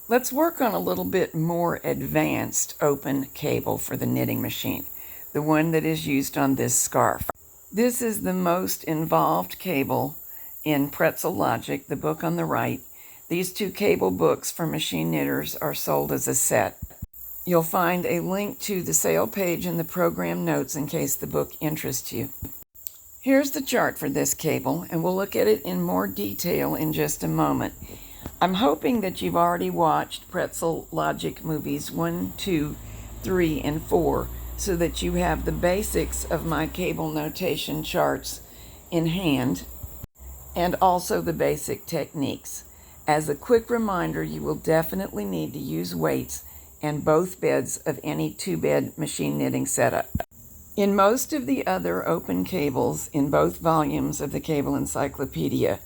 Let's work on a little bit more advanced open cable for the knitting machine, the one that is used on this scarf. This is the most involved cable in Pretzel Logic, the book on the right. These two cable books for machine knitters are sold as a set. You'll find a link to the sale page in the program notes in case the book interests you. Here's the chart for this cable, and we'll look at it in more detail in just a moment. I'm hoping that you've already watched Pretzel Logic movies 1, 2, 3, and 4 so that you have the basics of my cable notation charts in hand and also the basic techniques. As a quick reminder, you will definitely need to use weights and both beds of any 2-bed machine knitting setup. In most of the other open cables in both volumes of the Cable Encyclopedia,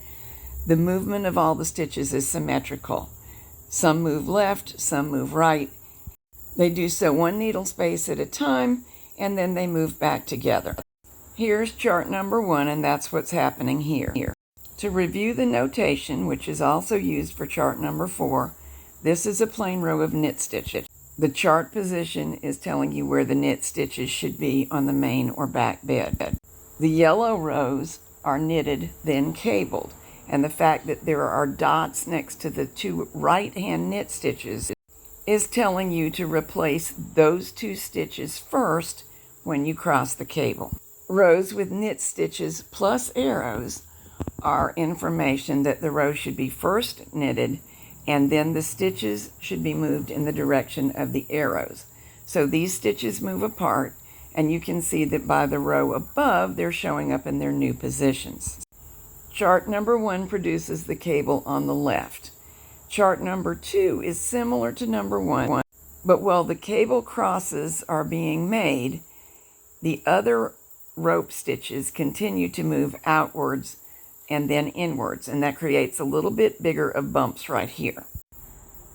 the movement of all the stitches is symmetrical. Some move left, some move right. They do so one needle space at a time, and then they move back together. Here's chart number 1, and that's what's happening here. To review the notation, which is also used for chart number 4, this is a plain row of knit stitches. The chart position is telling you where the knit stitches should be on the main or back bed. The yellow rows are knitted, then cabled. And the fact that there are dots next to the 2 right-hand knit stitches is telling you to replace those 2 stitches first when you cross the cable. Rows with knit stitches plus arrows are information that the row should be first knitted and then the stitches should be moved in the direction of the arrows. So these stitches move apart, and you can see that by the row above they're showing up in their new positions. Chart number 1 produces the cable on the left. Chart number 2 is similar to number 1, but while the cable crosses are being made, the other rope stitches continue to move outwards and then inwards, and that creates a little bit bigger of bumps right here.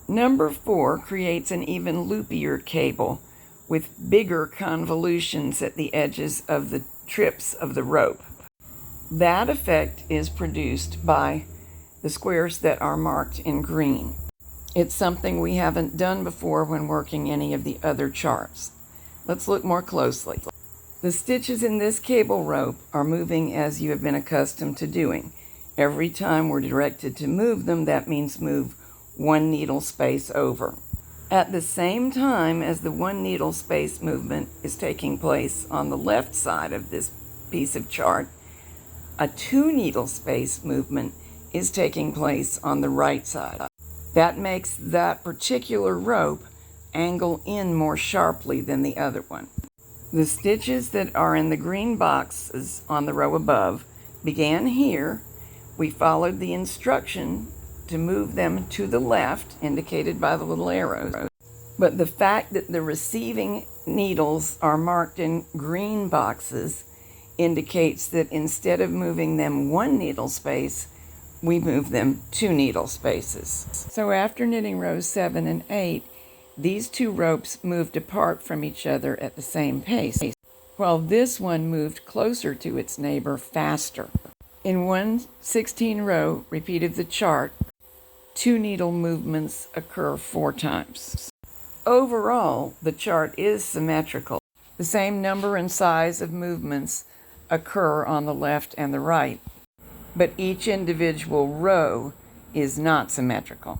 Number 4 creates an even loopier cable with bigger convolutions at the edges of the trips of the rope. That effect is produced by the squares that are marked in green. It's something we haven't done before when working any of the other charts. Let's look more closely. The stitches in this cable rope are moving as you have been accustomed to doing. Every time we're directed to move them, that means move 1 needle space over. At the same time as the 1 needle space movement is taking place on the left side of this piece of chart, a 2 needle space movement is taking place on the right side. That makes that particular rope angle in more sharply than the other one. The stitches that are in the green boxes on the row above began here. We followed the instruction to move them to the left, indicated by the little arrows. But the fact that the receiving needles are marked in green boxes indicates that instead of moving them 1 needle space, we move them 2 needle spaces. So after knitting rows 7 and 8, these 2 ropes moved apart from each other at the same pace, while this one moved closer to its neighbor faster. In 1/16 row repeat of the chart, 2 needle movements occur 4 times. Overall, the chart is symmetrical. The same number and size of movements occur on the left and the right, but each individual row is not symmetrical.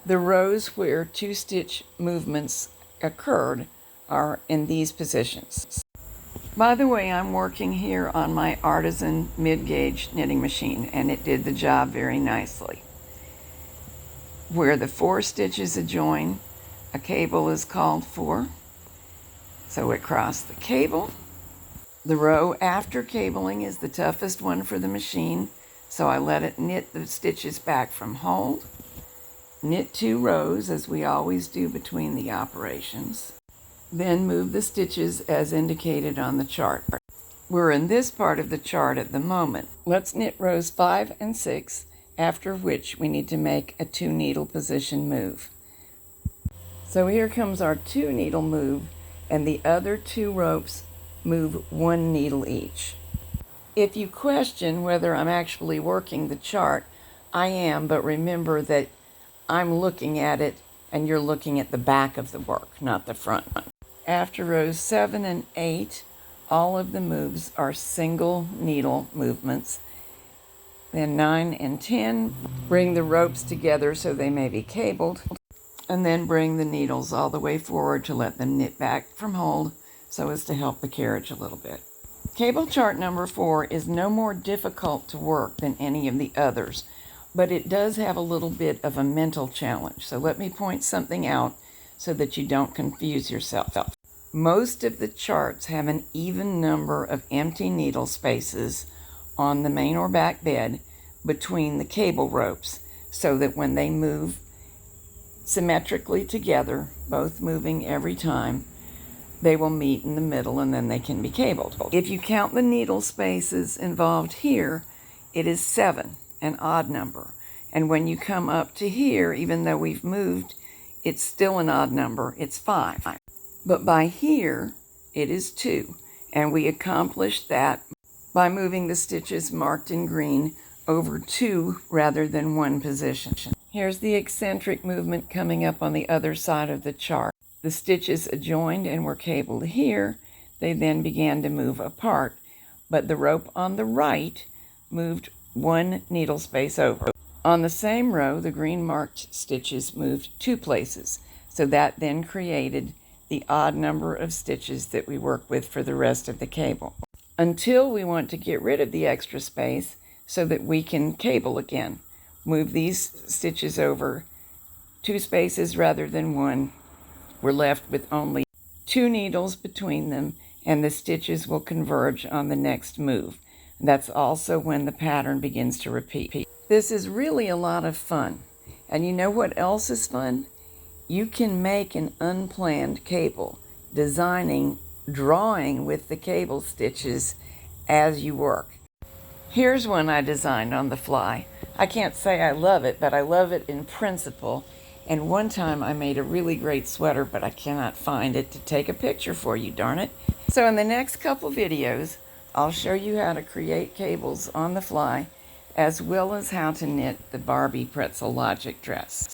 The rows where 2 stitch movements occurred are in these positions. By the way, I'm working here on my artisan mid-gauge knitting machine, and it did the job very nicely. Where the 4 stitches adjoin, a cable is called for. So it crossed the cable. The row after cabling is the toughest one for the machine, so I let it knit the stitches back from hold. Knit 2 rows, as we always do between the operations. Then move the stitches as indicated on the chart. We're in this part of the chart at the moment. Let's knit rows 5 and 6, after which we need to make a 2 needle position move. So here comes our 2 needle move, and the other 2 ropes move 1 needle each. If you question whether I'm actually working the chart, I am, but remember that I'm looking at it and you're looking at the back of the work, not the front. After rows 7 and 8, all of the moves are single needle movements. Then 9 and 10, bring the ropes together so they may be cabled, and then bring the needles all the way forward to let them knit back from hold so as to help the carriage a little bit. Cable chart number 4 is no more difficult to work than any of the others, but it does have a little bit of a mental challenge. So let me point something out so that you don't confuse yourself. Most of the charts have an even number of empty needle spaces on the main or back bed between the cable ropes, so that when they move symmetrically together, both moving every time, they will meet in the middle and then they can be cabled. If you count the needle spaces involved here, it is 7, an odd number. And when you come up to here, even though we've moved, it's still an odd number, it's 5. But by here, it is 2. And we accomplished that by moving the stitches marked in green over 2 rather than 1 position. Here's the eccentric movement coming up on the other side of the chart. The stitches adjoined and were cabled here. They then began to move apart, but the rope on the right moved 1 needle space over. On the same row, the green marked stitches moved 2 places, so that then created the odd number of stitches that we work with for the rest of the cable, until we want to get rid of the extra space so that we can cable again. Move these stitches over 2 spaces rather than 1. We're left with only 2 needles between them, and the stitches will converge on the next move. That's also when the pattern begins to repeat. This is really a lot of fun. And you know what else is fun? You can make an unplanned cable, drawing with the cable stitches as you work. Here's one I designed on the fly. I can't say I love it, but I love it in principle. And one time I made a really great sweater, but I cannot find it to take a picture for you, darn it. So in the next couple videos, I'll show you how to create cables on the fly, as well as how to knit the Barbie pretzel logic dress.